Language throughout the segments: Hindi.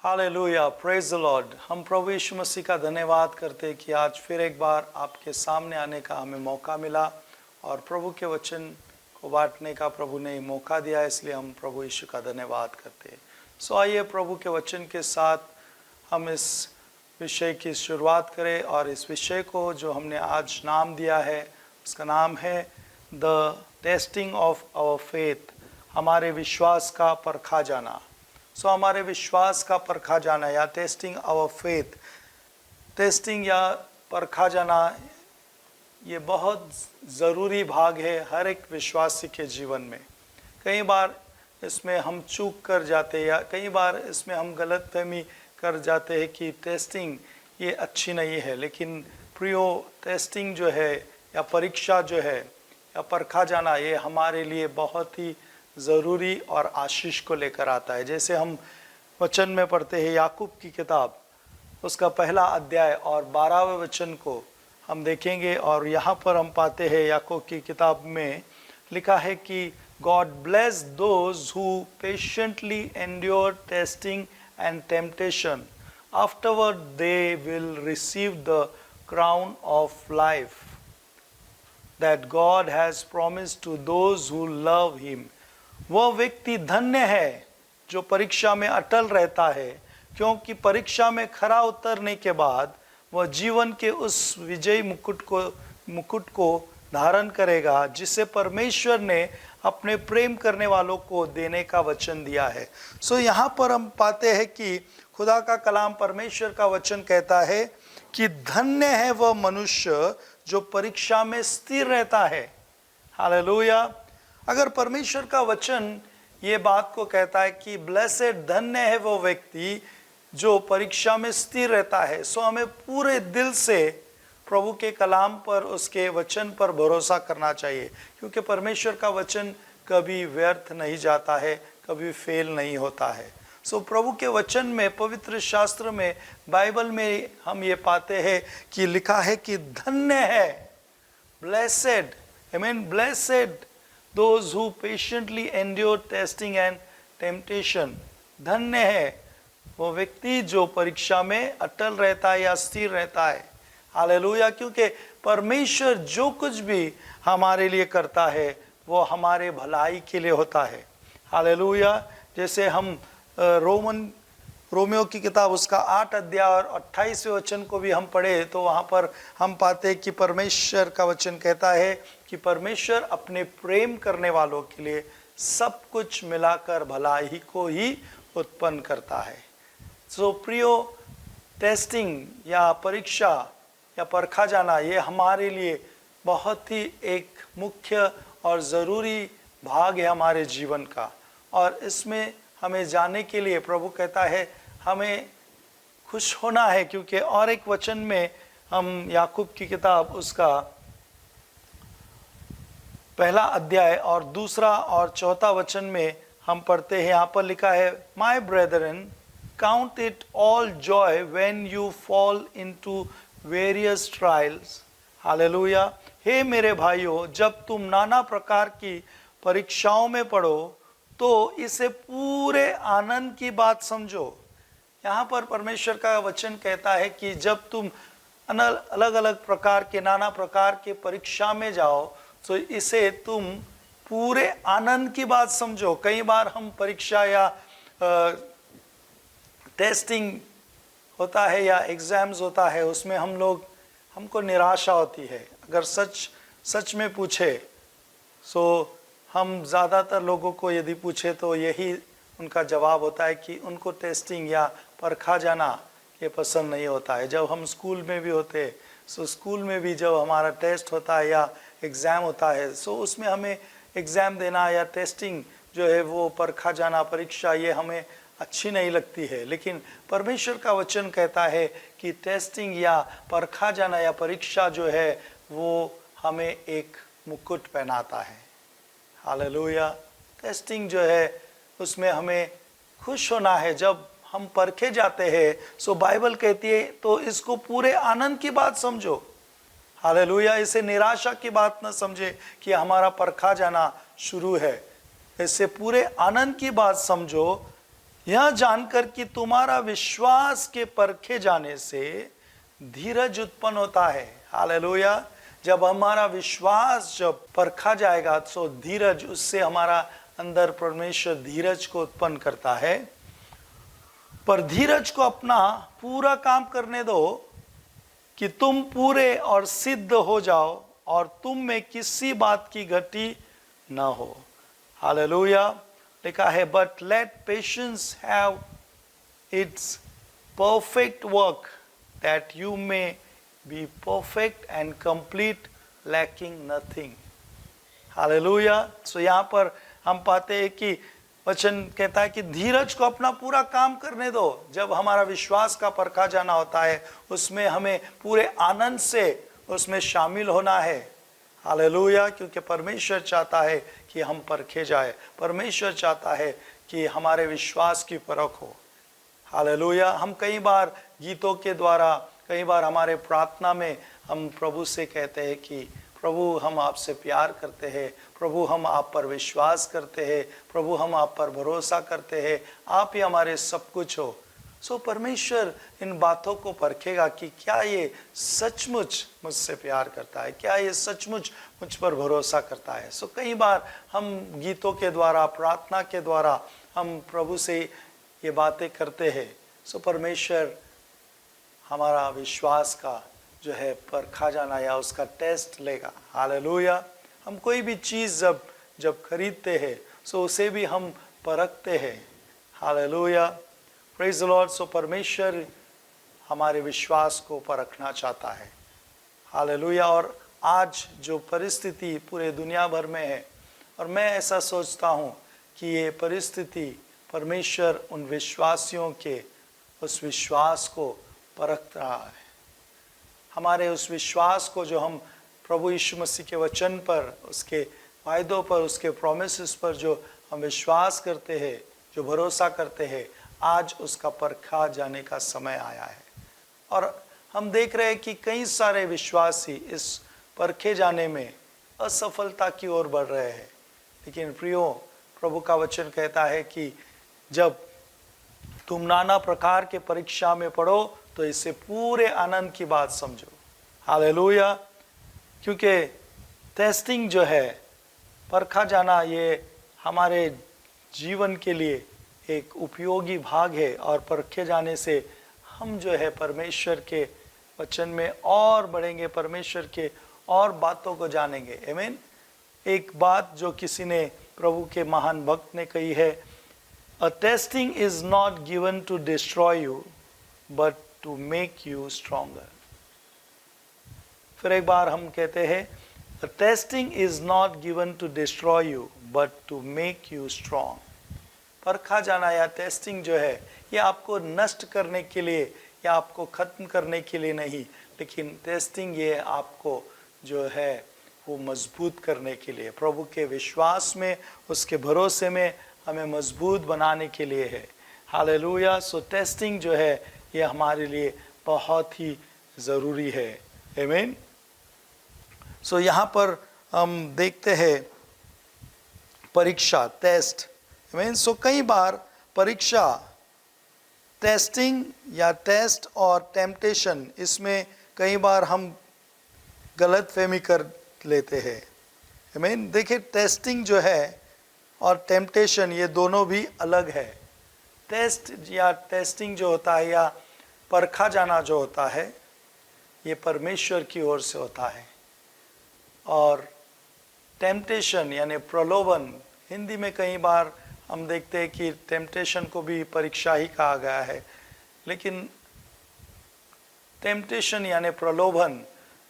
Hallelujah, praise the Lord. हम प्रभु यीशु मसीह का धन्यवाद करते हैं कि आज फिर एक बार आपके सामने आने का हमें मौका मिला और प्रभु के वचन को बांटने का प्रभु ने मौका दिया, इसलिए हम प्रभु यीशु का धन्यवाद करते हैं। सो आइए प्रभु के वचन के साथ हम इस विषय की शुरुआत करें और इस विषय को जो हमने आज नाम दिया है उसका नाम है the testing of our faith, हमारे विश्वास का परखा जाना। सो हमारे विश्वास का परखा जाना या टेस्टिंग आवर फेथ, टेस्टिंग या परखा जाना ये बहुत ज़रूरी भाग है हर एक विश्वासी के जीवन में। कई बार इसमें हम चूक कर जाते हैं या कई बार इसमें हम गलतफहमी कर जाते हैं कि टेस्टिंग ये अच्छी नहीं है, लेकिन प्रियो टेस्टिंग जो है या परीक्षा जो है या परखा जाना ये हमारे लिए बहुत ही ज़रूरी और आशीष को लेकर आता है। जैसे हम वचन में पढ़ते हैं याकूब की किताब उसका पहला अध्याय और 12वें वचन को हम देखेंगे और यहाँ पर हम पाते हैं याकूब की किताब में लिखा है कि God bless those who patiently endure testing and temptation, afterward they will receive the crown of life that God has promised to those who love him. वह व्यक्ति धन्य है जो परीक्षा में अटल रहता है, क्योंकि परीक्षा में खरा उतरने के बाद वह जीवन के उस विजयी मुकुट को धारण करेगा जिसे परमेश्वर ने अपने प्रेम करने वालों को देने का वचन दिया है। सो यहाँ पर हम पाते हैं कि खुदा का कलाम परमेश्वर का वचन कहता है कि धन्य है वह मनुष्य जो परीक्षा में स्थिर रहता है। हालेलुया। अगर परमेश्वर का वचन ये बात को कहता है कि ब्लेसेड, धन्य है वो व्यक्ति जो परीक्षा में स्थिर रहता है, सो हमें पूरे दिल से प्रभु के कलाम पर, उसके वचन पर भरोसा करना चाहिए, क्योंकि परमेश्वर का वचन कभी व्यर्थ नहीं जाता है, कभी फेल नहीं होता है। सो प्रभु के वचन में, पवित्र शास्त्र में, बाइबल में हम ये पाते हैं कि लिखा है कि धन्य है, blessed, I mean blessed those who patiently endure testing and temptation। धन्य है वो व्यक्ति जो परीक्षा में अटल रहता है या स्थिर रहता है। हालेलुया। क्योंकि परमेश्वर जो कुछ भी हमारे लिए करता है वो हमारे भलाई के लिए होता है। हालेलुया। जैसे हम रोमियो की किताब उसका 8 अध्याय और 28वें वचन को भी हम पढ़े तो वहाँ पर हम पाते हैं कि परमेश्वर का वचन कहता है कि परमेश्वर अपने प्रेम करने वालों के लिए सब कुछ मिलाकर भलाई को ही उत्पन्न करता है। सो प्रियो, टेस्टिंग या परीक्षा या परखा जाना ये हमारे लिए बहुत ही एक मुख्य और ज़रूरी भाग है हमारे जीवन का, और इसमें हमें जाने के लिए प्रभु कहता है हमें खुश होना है, क्योंकि और एक वचन में हम याकूब की किताब उसका पहला अध्याय और 2 और 4 वचन में हम पढ़ते हैं। यहाँ पर लिखा है, my brethren count it all joy when you fall into various trials. Hallelujah. हे मेरे भाइयों, जब तुम नाना प्रकार की परीक्षाओं में पड़ो तो इसे पूरे आनंद की बात समझो। यहाँ पर परमेश्वर का वचन कहता है कि जब तुम अलग अलग प्रकार के, नाना प्रकार के परीक्षा में जाओ तो इसे तुम पूरे आनंद की बात समझो। कई बार हम परीक्षा या टेस्टिंग होता है या एग्ज़ाम्स होता है, उसमें हमको निराशा होती है। अगर सच में पूछे सो हम ज़्यादातर लोगों को यदि पूछे तो यही उनका जवाब होता है कि उनको टेस्टिंग या परखा जाना ये पसंद नहीं होता है। जब हम स्कूल में भी होते सो स्कूल में भी जब हमारा टेस्ट होता है या एग्ज़ाम होता है सो उसमें हमें एग्ज़ाम देना या टेस्टिंग जो है वो परखा जाना, परीक्षा, ये हमें अच्छी नहीं लगती है। लेकिन परमेश्वर का वचन कहता है कि टेस्टिंग या परखा जाना या परीक्षा जो है वो हमें एक मुकुट पहनाता है। हालेलुया। टेस्टिंग जो है उसमें हमें खुश होना है जब हम परखे जाते हैं। सो बाइबल कहती है तो इसको पूरे आनंद की बात समझो। हालेलुया। इसे निराशा की बात न समझे कि हमारा परखा जाना शुरू है, इससे पूरे आनंद की बात समझो यह जानकर कि तुम्हारा विश्वास के परखे जाने से धीरज उत्पन्न होता है। हालेलुया। जब हमारा विश्वास जब परखा जाएगा तो धीरज, उससे हमारा अंदर परमेश्वर धीरज को उत्पन्न करता है। पर धीरज को अपना पूरा काम करने दो कि तुम पूरे और सिद्ध हो जाओ और तुम में किसी बात की घटी न हो। हालेलुया। लिखा है, but let patience have its perfect work that you may be perfect and complete, lacking nothing. Hallelujah. So यहाँ पर हम पाते हैं कि वचन कहता है कि धीरज को अपना पूरा काम करने दो। जब हमारा विश्वास का परखा जाना होता है, उसमें हमें पूरे आनंद से उसमें शामिल होना है। हालेलुया। क्योंकि परमेश्वर चाहता है कि हम परखे जाए, परमेश्वर चाहता है कि हमारे विश्वास की परख हो। हालेलुया। हम कई बार गीतों के द्वारा, कई बार हमारे प्रार्थना में हम प्रभु से कहते हैं कि प्रभु हम आपसे प्यार करते हैं, प्रभु हम आप पर विश्वास करते हैं, प्रभु हम आप पर भरोसा करते हैं, आप ही हमारे सब कुछ हो। सो परमेश्वर इन बातों को परखेगा कि क्या ये सचमुच मुझसे प्यार करता है, क्या ये सचमुच मुझ पर भरोसा करता है। सो कई बार हम गीतों के द्वारा, प्रार्थना के द्वारा हम प्रभु से ये बातें करते हैं। सो परमेश्वर हमारा विश्वास का जो है परखा जाना या उसका टेस्ट लेगा। हालेलुया। हम कोई भी चीज़ जब खरीदते हैं सो उसे भी हम परखते हैं। Hallelujah. Praise the lord. So परमेश्वर हमारे विश्वास को परखना चाहता है। हालेलुया। और आज जो परिस्थिति पूरे दुनिया भर में है, और मैं ऐसा सोचता हूँ कि ये परिस्थिति परमेश्वर उन विश्वासियों के उस विश्वास को परख रहा है। हमारे उस विश्वास को जो हम प्रभु यीशु मसीह के वचन पर, उसके वायदों पर, उसके प्रोमिसेस पर जो हम विश्वास करते हैं, जो भरोसा करते हैं, आज उसका परखा जाने का समय आया है। और हम देख रहे हैं कि कई सारे विश्वासी इस परखे जाने में असफलता की ओर बढ़ रहे हैं। लेकिन प्रियो, प्रभु का वचन कहता है कि जब तुम नाना प्रकार के परीक्षा में पढ़ो तो इसे पूरे आनंद की बात समझो। हालेलुया। क्योंकि टेस्टिंग जो है, परखा जाना, ये हमारे जीवन के लिए एक उपयोगी भाग है। और परखे जाने से हम जो है परमेश्वर के वचन में और बढ़ेंगे, परमेश्वर के और बातों को जानेंगे। आमीन। एक बात जो किसी ने, प्रभु के महान भक्त ने कही है, a testing is not given to destroy you but to make you stronger. फिर एक बार हम कहते हैं, the testing is not given to destroy you but to make you strong. परखा जाना या टेस्टिंग जो है, ये आपको नष्ट करने के लिए या आपको खत्म करने के लिए नहीं, लेकिन टेस्टिंग ये आपको जो है वो मजबूत करने के लिए, प्रभु के विश्वास में, उसके भरोसे में हमें मजबूत बनाने के लिए है। हालेलुया। सो टेस्टिंग जो है ये हमारे लिए बहुत ही ज़रूरी है। आमीन। सो यहाँ पर हम देखते हैं परीक्षा, टेस्ट। आमीन। सो कई बार परीक्षा, टेस्टिंग या टेस्ट और टेम्पटेशन, इसमें कई बार हम गलत फहमी कर लेते हैं। आमीन। देखिए, टेस्टिंग जो है और टेम्पटेशन ये दोनों भी अलग है। टेस्ट या टेस्टिंग जो होता है या परखा जाना जो होता है, ये परमेश्वर की ओर से होता है। और टेम्पटेशन यानी प्रलोभन, हिंदी में कई बार हम देखते हैं कि टेम्पटेशन को भी परीक्षा ही कहा गया है। लेकिन टेम्पटेशन यानी प्रलोभन,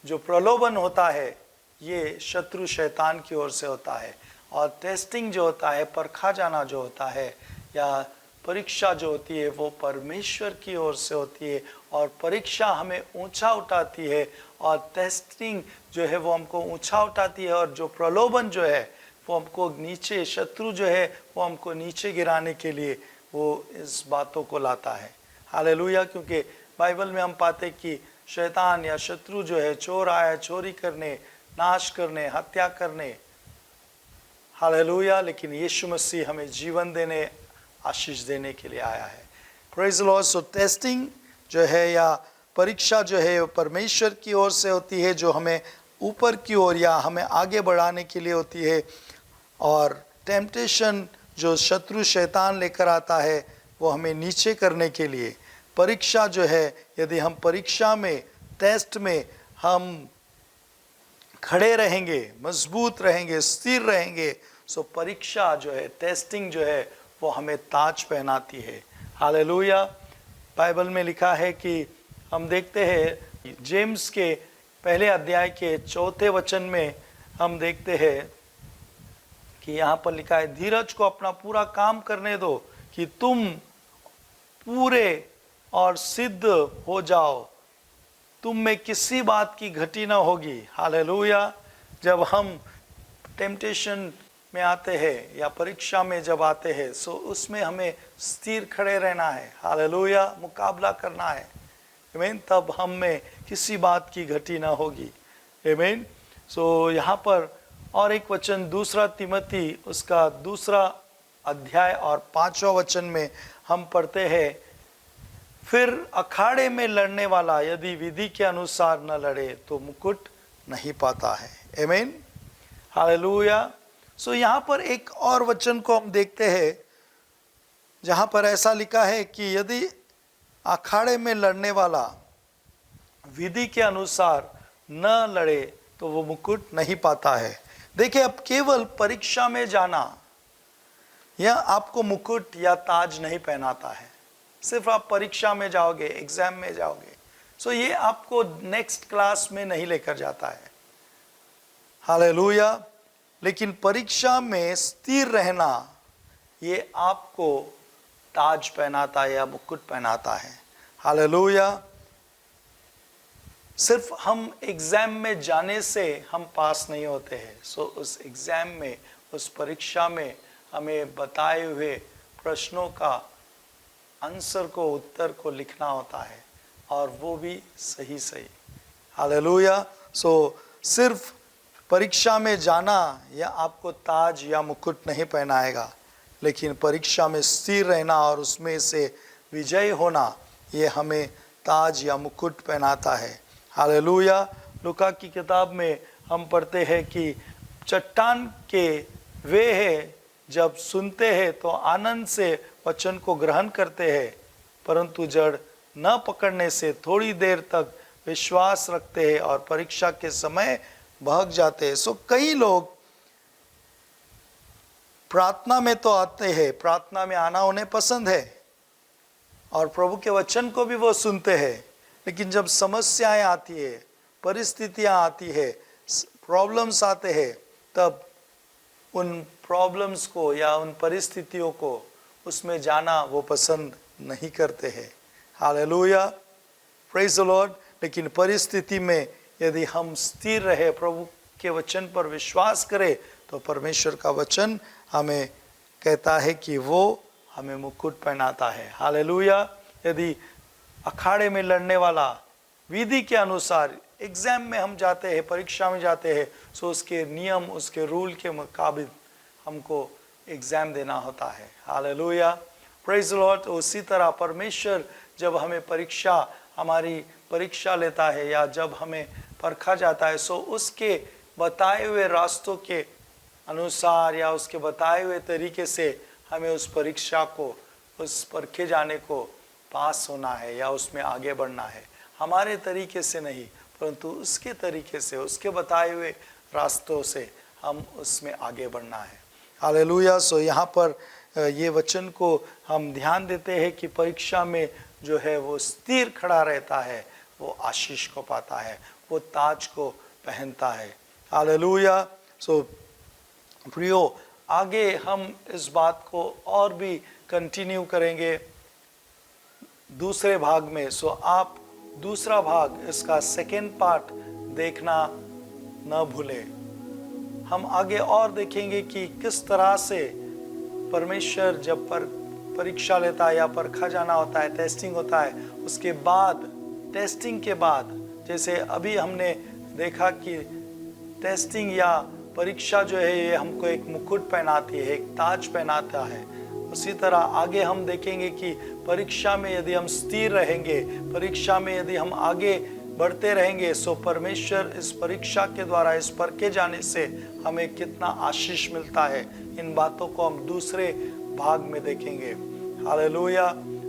जो प्रलोभन होता है ये शत्रु शैतान की ओर से होता है। और टेस्टिंग जो होता है, परखा जाना जो होता है या परीक्षा जो होती है, वो परमेश्वर की ओर से होती है। और परीक्षा हमें ऊंचा उठाती है और टेस्टिंग जो है वो हमको ऊंचा उठाती है। और जो प्रलोभन जो है वो हमको नीचे, शत्रु जो है वो हमको नीचे गिराने के लिए वो इस बातों को लाता है। हालेलुया। क्योंकि बाइबल में हम पाते कि शैतान या शत्रु जो है, चोर आया चोरी करने, नाश करने, हत्या करने। हालेलुया। लेकिन यीशु मसीह हमें जीवन देने आशीष देने के लिए आया है। Praise the lord. So testing जो है या परीक्षा जो है वो परमेश्वर की ओर से होती है, जो हमें ऊपर की ओर या हमें आगे बढ़ाने के लिए होती है। और टेम्पटेशन जो शत्रु शैतान लेकर आता है वो हमें नीचे करने के लिए। परीक्षा जो है, यदि हम परीक्षा में, टेस्ट में हम खड़े रहेंगे, मजबूत रहेंगे, स्थिर रहेंगे, सो परीक्षा जो है, टेस्टिंग जो है वो हमें ताज पहनाती है। हालेलुया। बाइबल में लिखा है कि हम देखते हैं जेम्स के पहले अध्याय के 4 वचन में हम देखते हैं कि यहाँ पर लिखा है, धीरज को अपना पूरा काम करने दो कि तुम पूरे और सिद्ध हो जाओ, तुम में किसी बात की घटी ना होगी। हालेलुया। जब हम टेम्पटेशन में आते हैं या परीक्षा में जब आते हैं, सो उसमें हमें स्थिर खड़े रहना है। हालेलुया। मुकाबला करना है। आमीन। तब हम में किसी बात की घटी ना होगी। आमीन। सो यहाँ पर और एक वचन, दूसरा तिमोथी उसका 2 अध्याय और 5वां वचन में हम पढ़ते हैं, फिर अखाड़े में लड़ने वाला यदि विधि के अनुसार न लड़े तो मुकुट नहीं पाता है। आमीन। हालेलुया। सो यहाँ पर एक और वचन को हम देखते हैं जहाँ पर ऐसा लिखा है कि यदि अखाड़े में लड़ने वाला विधि के अनुसार न लड़े तो वो मुकुट नहीं पाता है। देखिए, अब केवल परीक्षा में जाना यह आपको मुकुट या ताज नहीं पहनाता है। सिर्फ आप परीक्षा में जाओगे, एग्जाम में जाओगे, सो ये आपको नेक्स्ट क्लास में नहीं लेकर जाता है। हालेलुया। लेकिन परीक्षा में स्थिर रहना ये आपको ताज पहनाता है या मुकुट पहनाता है। हालेलुया। सिर्फ हम एग्जाम में जाने से हम पास नहीं होते हैं। सो उस एग्जाम में, उस परीक्षा में हमें बताए हुए प्रश्नों का आंसर को, उत्तर को लिखना होता है, और वो भी सही सही। हालेलुया। सो सिर्फ परीक्षा में जाना या आपको ताज या मुकुट नहीं पहनाएगा, लेकिन परीक्षा में स्थिर रहना और उसमें से विजय होना ये हमें ताज या मुकुट पहनाता है। हालेलुया। लूका की किताब में हम पढ़ते हैं कि चट्टान के वे हैं जब सुनते हैं तो आनंद से वचन को ग्रहण करते हैं, परंतु जड़ न पकड़ने से थोड़ी देर तक विश्वास रखते हैं और परीक्षा के समय भाग जाते हैं। सो कई लोग प्रार्थना में तो आते हैं, प्रार्थना में आना उन्हें पसंद है और प्रभु के वचन को भी वो सुनते हैं, लेकिन जब समस्याएं आती है, परिस्थितियां आती है, प्रॉब्लम्स आते हैं, तब उन प्रॉब्लम्स को या उन परिस्थितियों को उसमें जाना वो पसंद नहीं करते हैं। हालेलुया। Praise the Lord. लेकिन परिस्थिति में यदि हम स्थिर रहे, प्रभु के वचन पर विश्वास करें, तो परमेश्वर का वचन हमें कहता है कि वो हमें मुकुट पहनाता है। हालेलुया। यदि अखाड़े में लड़ने वाला विधि के अनुसार, एग्जाम में हम जाते हैं, परीक्षा में जाते हैं, सो उसके नियम, उसके रूल के मुताबिक हमको एग्जाम देना होता है। हालेलुया। Praise the Lord. उसी तरह परमेश्वर जब हमें हमारी परीक्षा लेता है या जब हमें परखा जाता है, सो उसके बताए हुए रास्तों के अनुसार या उसके बताए हुए तरीके से हमें उस परीक्षा को, उस परखे जाने को पास होना है या उसमें आगे बढ़ना है। हमारे तरीके से नहीं, परंतु उसके तरीके से, उसके बताए हुए रास्तों से हम उसमें आगे बढ़ना है। हालेलुया। सो यहाँ पर ये वचन को हम ध्यान देते हैं कि परीक्षा में जो है वो स्थिर खड़ा रहता है, वो आशीष को पाता है, वो ताज को पहनता है। हालेलुया। सो प्रियो, आगे हम इस बात को और भी कंटिन्यू करेंगे दूसरे भाग में। सो आप दूसरा भाग, इसका सेकेंड पार्ट देखना न भूलें। हम आगे और देखेंगे कि किस तरह से परमेश्वर जब परीक्षा लेता है या परखा जाना होता है, टेस्टिंग होता है, उसके बाद, टेस्टिंग के बाद, जैसे अभी हमने देखा कि टेस्टिंग या परीक्षा जो है ये हमको एक मुकुट पहनाती है, एक ताज पहनाता है। उसी तरह आगे हम देखेंगे कि परीक्षा में यदि हम स्थिर रहेंगे, परीक्षा में यदि हम आगे बढ़ते रहेंगे, सो परमेश्वर इस परीक्षा के द्वारा, इस परखे जाने से हमें कितना आशीष मिलता है। इन बातों को हम दूसरे भाग में देखेंगे। हालेलुया।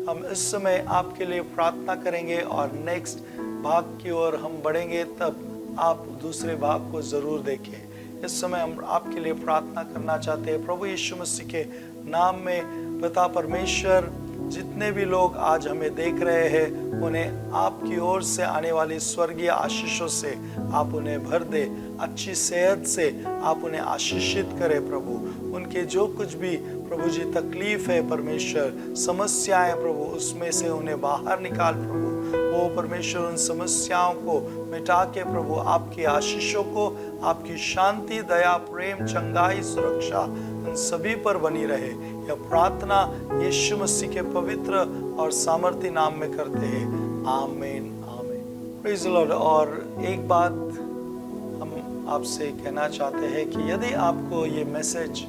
हम इस समय आपके लिए प्रार्थना करेंगे और नेक्स्ट भाग की ओर हम बढ़ेंगे, तब आप दूसरे भाग को जरूर देखें। इस समय हम आपके लिए प्रार्थना करना चाहते हैं। प्रभु यीशु मसीह के नाम में पिता परमेश्वर, जितने भी लोग आज हमें देख रहे हैं, उन्हें आपकी ओर से आने वाली स्वर्गीय आशीषों से आप उन्हें भर दे। अच्छी सेहत से आप उन्हें आशीषित करें प्रभु। उनके जो कुछ भी प्रभु जी तकलीफ है परमेश्वर, समस्याएं प्रभु, उसमें से उन्हें बाहर निकाल प्रभु। वो परमेश्वर उन समस्याओं को मिटा के प्रभु आपकी आशीषों को, आपकी शांति, दया, प्रेम, चंगाई, सुरक्षा उन सभी पर बनी रहे। यह प्रार्थना यीशु मसीह के पवित्र और सामर्थी नाम में करते हैं। आमीन, आमीन। Praise the Lord. और एक बात हम आपसे कहना चाहते हैं कि यदि आपको ये मैसेज,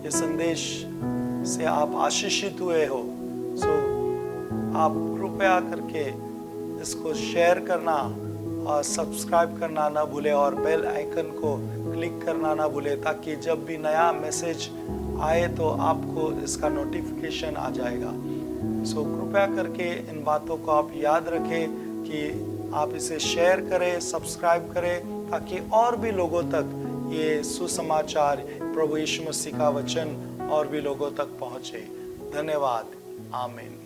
ये संदेश से आप आशीषित हुए हो, सो आप कृपया करके इसको शेयर करना और सब्सक्राइब करना ना भूले और बेल आइकन को क्लिक करना ना भूले, ताकि जब भी नया मैसेज आए तो आपको इसका नोटिफिकेशन आ जाएगा। सो कृपया करके इन बातों को आप याद रखें कि आप इसे शेयर करें, सब्सक्राइब करें, ताकि और भी लोगों तक ये सुसमाचार, प्रभु यीशु मसीह का वचन और भी लोगों तक पहुँचे। धन्यवाद। आमीन।